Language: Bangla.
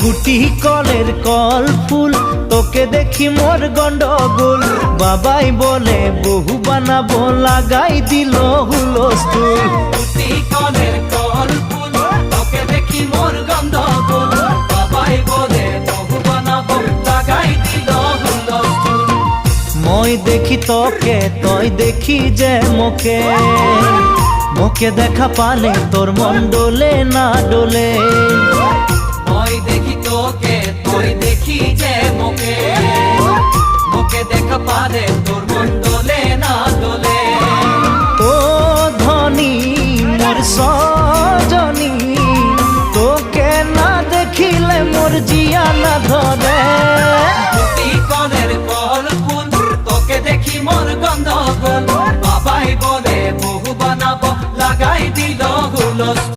গুটি কলের কল ফুল, তোকে দেখি মোর গন্ডগোল। বাবাই বলে বহু বানাবো, লাগাই দিল হুলস্থুল। গুটি কলের কল ফুল, তোকে দেখি মোর গন্ডগোল। বাবাই বলে বহু বানাবো, লাগাই দিল হুলস্থুল। মই দেখি তোকে, তই দেখি যে মোকে, মোকে দেখা পালে তোর মন ডোলে না ডোলে। মই দেখি তোকে, তুই দেখি যে মোকে, মোকে দেখা পালে তোর মন দোলে না দোলে। ও ধনী মোর সজনী, তোকে না দেখিলে মোর জিয়া না ধরে। গুটি কলের কল ফুল, তোকে দেখি মোর গন্ডগোল। বাবাই বলে বহু বানাবো, লাগাই দিল হুলস্থুল।